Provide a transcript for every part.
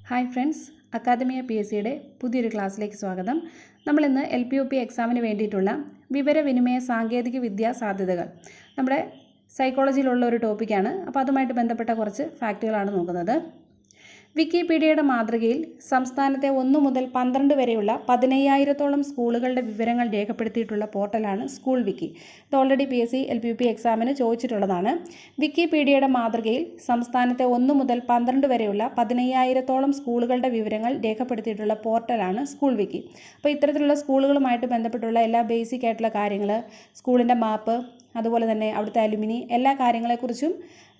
Hi friends, academia PSCയുടെ പുതിയൊരു ക്ലാസ്സിലേക്ക് സ്വാഗതം. നമ്മളിന്ന് LPUP എക്സാമിന് വേണ്ടിയിട്ടുള്ള വിവരവിനിമയ സാങ്കേതിക വിദ്യാ സാധ്യതകൾ നമ്മുടെ സൈക്കോളജിയിലുള്ള ഒരു ടോപ്പിക്കാണ്. അപ്പോൾ അതുമായിട്ട് ബന്ധപ്പെട്ട കുറച്ച് ഫാക്റ്റുകളാണ് നോക്കുന്നത്. വിക്കിപീഡിയയുടെ മാതൃകയിൽ സംസ്ഥാനത്തെ 1 മുതൽ 12 വരെയുള്ള 15,000-ഓളം സ്കൂളുകളുടെ വിവരങ്ങൾ രേഖപ്പെടുത്തിയിട്ടുള്ള പോർട്ടലാണ് സ്കൂൾ വിക്കി. ഇത് ഓൾറെഡി PSC LPUP എക്സാമിന് ചോദിച്ചിട്ടുള്ളതാണ്. വിക്കിപീഡിയയുടെ മാതൃകയിൽ സംസ്ഥാനത്തെ 1 മുതൽ 12 വരെയുള്ള 15,000-ഓളം സ്കൂളുകളുടെ വിവരങ്ങൾ രേഖപ്പെടുത്തിയിട്ടുള്ള പോർട്ടലാണ് സ്കൂൾ വിക്കി. അപ്പോൾ ഇത്തരത്തിലുള്ള സ്കൂളുകളുമായിട്ട് ബന്ധപ്പെട്ടുള്ള എല്ലാ ബേസിക് ആയിട്ടുള്ള കാര്യങ്ങൾ, സ്കൂളിൻ്റെ മാപ്പ്, അതുപോലെ തന്നെ അവിടുത്തെ അലുമിനി, എല്ലാ കാര്യങ്ങളെക്കുറിച്ചും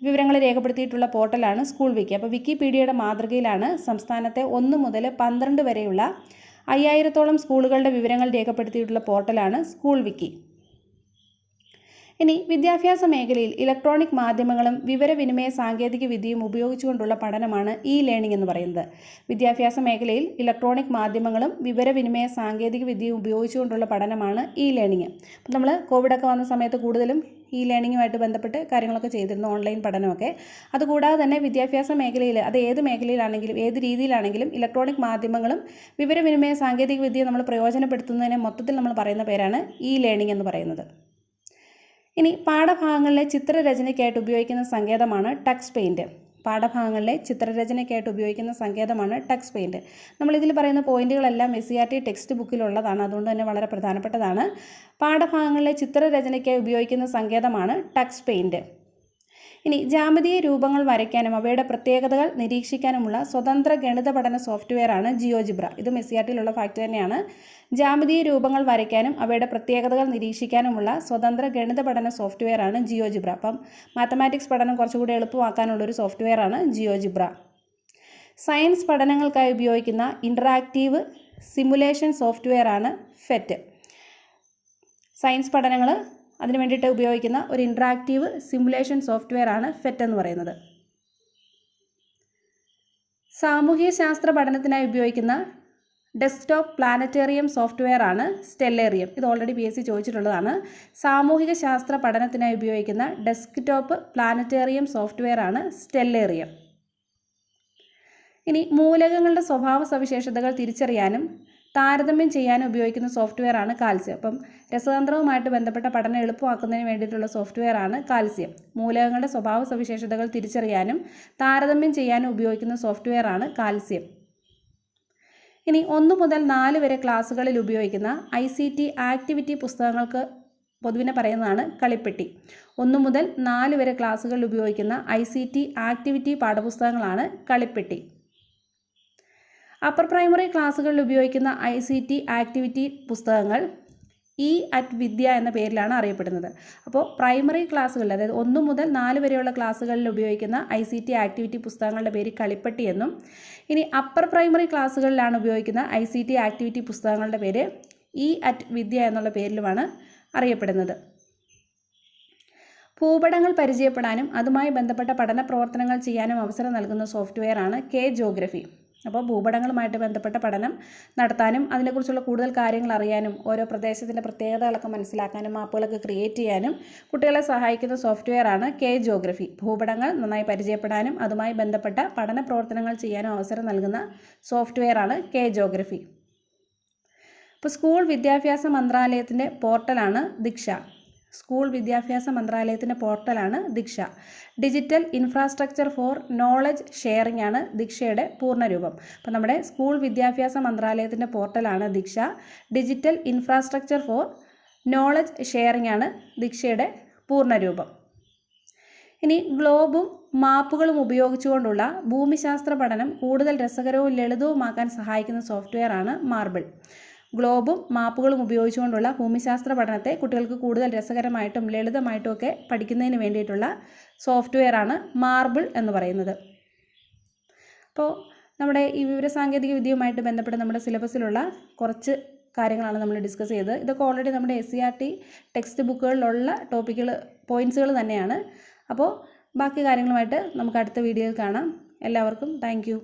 വിവരങ്ങൾ രേഖപ്പെടുത്തിയിട്ടുള്ള പോർട്ടലാണ് സ്കൂൾ വിക്കി. അപ്പോൾ വിക്കിപീഡിയയുടെ മാതൃകയിലാണ് സംസ്ഥാനത്തെ 1 മുതൽ 12 വരെയുള്ള 5,000-ഓളം സ്കൂളുകളുടെ വിവരങ്ങൾ രേഖപ്പെടുത്തിയിട്ടുള്ള പോർട്ടലാണ് സ്കൂൾ വിക്കി. ഇനി വിദ്യാഭ്യാസ മേഖലയിൽ ഇലക്ട്രോണിക് മാധ്യമങ്ങളും വിവരവിനിമയ സാങ്കേതിക വിദ്യയും ഉപയോഗിച്ചുകൊണ്ടുള്ള പഠനമാണ് ലേണിംഗ് എന്ന് പറയുന്നത്. വിദ്യാഭ്യാസ മേഖലയിൽ ഇലക്ട്രോണിക് മാധ്യമങ്ങളും വിവരവിനിമയ സാങ്കേതിക വിദ്യയും ഉപയോഗിച്ചുകൊണ്ടുള്ള പഠനമാണ് ലേണിംഗ്. അപ്പോൾ നമ്മൾ കോവിഡൊക്കെ വന്ന സമയത്ത് കൂടുതലും ലേണിംഗുമായിട്ട് ബന്ധപ്പെട്ട് കാര്യങ്ങളൊക്കെ ചെയ്തിരുന്നു, ഓൺലൈൻ പഠനമൊക്കെ. അതുകൂടാതെ തന്നെ വിദ്യാഭ്യാസ മേഖലയിൽ, അത് ഏത് മേഖലയിലാണെങ്കിലും ഏത് രീതിയിലാണെങ്കിലും ഇലക്ട്രോണിക് മാധ്യമങ്ങളും വിവരവിനിമയ സാങ്കേതിക വിദ്യയും നമ്മൾ പ്രയോജനപ്പെടുത്തുന്നതിനെ മൊത്തത്തിൽ നമ്മൾ പറയുന്ന പേരാണ് ലേണിംഗ് എന്ന് പറയുന്നത്. ഇനി പാഠഭാഗങ്ങളിലെ ചിത്രരചനയ്ക്കായിട്ട് ഉപയോഗിക്കുന്ന സങ്കേതമാണ് ടക്സ് പെയിൻറ്റ്. പാഠഭാഗങ്ങളിലെ ചിത്രരചനയ്ക്കായിട്ട് ഉപയോഗിക്കുന്ന സങ്കേതമാണ് ടക്സ് പെയിൻറ്റ്. നമ്മളിതിൽ പറയുന്ന പോയിന്റുകളെല്ലാം SCERT ടെക്സ്റ്റ് ബുക്കിലുള്ളതാണ്, അതുകൊണ്ട് തന്നെ വളരെ പ്രധാനപ്പെട്ടതാണ്. പാഠഭാഗങ്ങളിലെ ചിത്രരചനയ്ക്കായി ഉപയോഗിക്കുന്ന സങ്കേതമാണ് ടക്സ് പെയിൻറ്റ്. ഇനി ജാമിതീയ രൂപങ്ങൾ വരയ്ക്കാനും അവയുടെ പ്രത്യേകതകൾ നിരീക്ഷിക്കാനുമുള്ള സ്വതന്ത്ര ഗണിത പഠന സോഫ്റ്റ്വെയറാണ് ജിയോജിബ്ര. ഇതും SCERTയിലുള്ള ഫാക്റ്റ് തന്നെയാണ്. ജാമിതീയ രൂപങ്ങൾ വരയ്ക്കാനും അവയുടെ പ്രത്യേകതകൾ നിരീക്ഷിക്കാനുമുള്ള സ്വതന്ത്ര ഗണിത പഠന സോഫ്റ്റ്വെയറാണ് ജിയോജിബ്ര. അപ്പം മാത്തമാറ്റിക്സ് പഠനം കുറച്ചുകൂടി എളുപ്പമാക്കാനുള്ളൊരു സോഫ്റ്റ്വെയറാണ് ജിയോജിബ്ര. സയൻസ് പഠനങ്ങൾക്കായി ഉപയോഗിക്കുന്ന ഇൻറ്ററാക്റ്റീവ് സിമുലേഷൻ സോഫ്റ്റ്വെയറാണ് ഫെറ്റ്. സയൻസ് പഠനങ്ങൾ അതിന് വേണ്ടിയിട്ട് ഉപയോഗിക്കുന്ന ഒരു ഇൻറ്ററാക്റ്റീവ് സിമുലേഷൻ സോഫ്റ്റ്വെയറാണ് ഫെറ്റ് എന്ന് പറയുന്നത്. സാമൂഹ്യ ശാസ്ത്ര പഠനത്തിനായി ഉപയോഗിക്കുന്ന ഡെസ്ക്ടോപ്പ് പ്ലാനറ്റേറിയം സോഫ്റ്റ്വെയറാണ് സ്റ്റെല്ലേറിയം. ഇത് ഓൾറെഡി PSC ചോദിച്ചിട്ടുള്ളതാണ്. സാമൂഹിക ശാസ്ത്ര പഠനത്തിനായി ഉപയോഗിക്കുന്ന ഡെസ്ക്ടോപ്പ് പ്ലാനറ്റേറിയം സോഫ്റ്റ്വെയറാണ് സ്റ്റെല്ലേറിയം. ഇനി മൂലകങ്ങളുടെ സ്വഭാവ സവിശേഷതകൾ തിരിച്ചറിയാനും താരതമ്യം ചെയ്യാനും ഉപയോഗിക്കുന്ന സോഫ്റ്റ്വെയറാണ് കാൽസ്യം. അപ്പം രസതന്ത്രവുമായിട്ട് ബന്ധപ്പെട്ട പഠനം എളുപ്പമാക്കുന്നതിന് വേണ്ടിയിട്ടുള്ള സോഫ്റ്റ്വെയറാണ് കാൽസ്യം. മൂലകങ്ങളുടെ സ്വഭാവ സവിശേഷതകൾ തിരിച്ചറിയാനും താരതമ്യം ചെയ്യാനും ഉപയോഗിക്കുന്ന സോഫ്റ്റ്വെയറാണ് കാൽസ്യം. ഇനി 1 മുതൽ 4 വരെ ക്ലാസ്സുകളിൽ ഉപയോഗിക്കുന്ന ICT ആക്ടിവിറ്റി പുസ്തകങ്ങൾക്ക് പൊതുവിനെ പറയുന്നതാണ് കളിപ്പെട്ടി. 1 മുതൽ 4 വരെ ക്ലാസ്സുകളിൽ ഉപയോഗിക്കുന്ന ICT activity പാഠപുസ്തകങ്ങളാണ് Kalippetti. Upper primary ക്ലാസ്സുകളിൽ ഉപയോഗിക്കുന്ന ICT ആക്ടിവിറ്റി പുസ്തകങ്ങൾ വിദ്യ എന്ന പേരിലാണ് അറിയപ്പെടുന്നത്. അപ്പോൾ പ്രൈമറി ക്ലാസ്സുകളിൽ, അതായത് 1 മുതൽ 4 വരെയുള്ള ക്ലാസ്സുകളിൽ ഉപയോഗിക്കുന്ന ICT ആക്ടിവിറ്റി പുസ്തകങ്ങളുടെ പേര് കളിപ്പെട്ടി എന്നും, ഇനി അപ്പർ പ്രൈമറി ക്ലാസ്സുകളിലാണ് ഉപയോഗിക്കുന്ന ICT ആക്ടിവിറ്റി പുസ്തകങ്ങളുടെ പേര് വിദ്യ എന്നുള്ള പേരിലുമാണ് അറിയപ്പെടുന്നത്. ഭൂപടങ്ങൾ പരിചയപ്പെടാനും അതുമായി ബന്ധപ്പെട്ട പഠന പ്രവർത്തനങ്ങൾ ചെയ്യാനും അവസരം നൽകുന്ന സോഫ്റ്റ്വെയറാണ് K-ജോഗ്രഫി. അപ്പോൾ ഭൂപടങ്ങളുമായിട്ട് ബന്ധപ്പെട്ട പഠനം നടത്താനും അതിനെക്കുറിച്ചുള്ള കൂടുതൽ കാര്യങ്ങൾ അറിയാനും ഓരോ പ്രദേശത്തിൻ്റെ പ്രത്യേകതകളൊക്കെ മനസ്സിലാക്കാനും മാപ്പുകളൊക്കെ ക്രിയേറ്റ് ചെയ്യാനും കുട്ടികളെ സഹായിക്കുന്ന സോഫ്റ്റ്വെയറാണ് K-ജോഗ്രഫി. ഭൂപടങ്ങൾ നന്നായി പരിചയപ്പെടാനും അതുമായി ബന്ധപ്പെട്ട പഠന പ്രവർത്തനങ്ങൾ ചെയ്യാനും അവസരം നൽകുന്ന സോഫ്റ്റ്വെയറാണ് K-ജോഗ്രഫി. ഇപ്പോൾ സ്കൂൾ വിദ്യാഭ്യാസ മന്ത്രാലയത്തിൻ്റെ പോർട്ടലാണ് ദീക്ഷ. സ്കൂൾ വിദ്യാഭ്യാസ മന്ത്രാലയത്തിൻ്റെ പോർട്ടലാണ് Diksha. Digital infrastructure for knowledge sharing ആണ് ദീക്ഷയുടെ പൂർണ്ണരൂപം. അപ്പോൾ നമ്മുടെ സ്കൂൾ വിദ്യാഭ്യാസ മന്ത്രാലയത്തിൻ്റെ പോർട്ടലാണ് Diksha. Digital infrastructure for knowledge sharing ആണ് ദീക്ഷയുടെ പൂർണ്ണരൂപം. ഇനി ഗ്ലോബും മാപ്പുകളും ഉപയോഗിച്ചുകൊണ്ടുള്ള ഭൂമിശാസ്ത്ര പഠനം കൂടുതൽ രസകരവും ലളിതവുമാക്കാൻ സഹായിക്കുന്ന സോഫ്റ്റ്വെയറാണ് മാർബിൾ. ഗ്ലോബും മാപ്പുകളും ഉപയോഗിച്ചുകൊണ്ടുള്ള ഭൂമിശാസ്ത്ര പഠനത്തെ കുട്ടികൾക്ക് കൂടുതൽ രസകരമായിട്ടും ലളിതമായിട്ടും ഒക്കെ പഠിക്കുന്നതിന് വേണ്ടിയിട്ടുള്ള സോഫ്റ്റ്വെയറാണ് മാർബിൾ എന്ന് പറയുന്നത്. അപ്പോൾ നമ്മുടെ ഈ വിവരസാങ്കേതിക വിദ്യയുമായിട്ട് ബന്ധപ്പെട്ട് നമ്മുടെ സിലബസിലുള്ള കുറച്ച് കാര്യങ്ങളാണ് നമ്മൾ ഡിസ്കസ് ചെയ്തത്. ഇതൊക്കെ ഓൾറെഡി നമ്മുടെ SCERT ടെക്സ്റ്റ് ബുക്കുകളിലുള്ള പോയിൻറ്റ്സുകൾ തന്നെയാണ്. അപ്പോൾ ബാക്കി കാര്യങ്ങളുമായിട്ട് നമുക്ക് അടുത്ത വീഡിയോയിൽ കാണാം. എല്ലാവർക്കും താങ്ക് യു.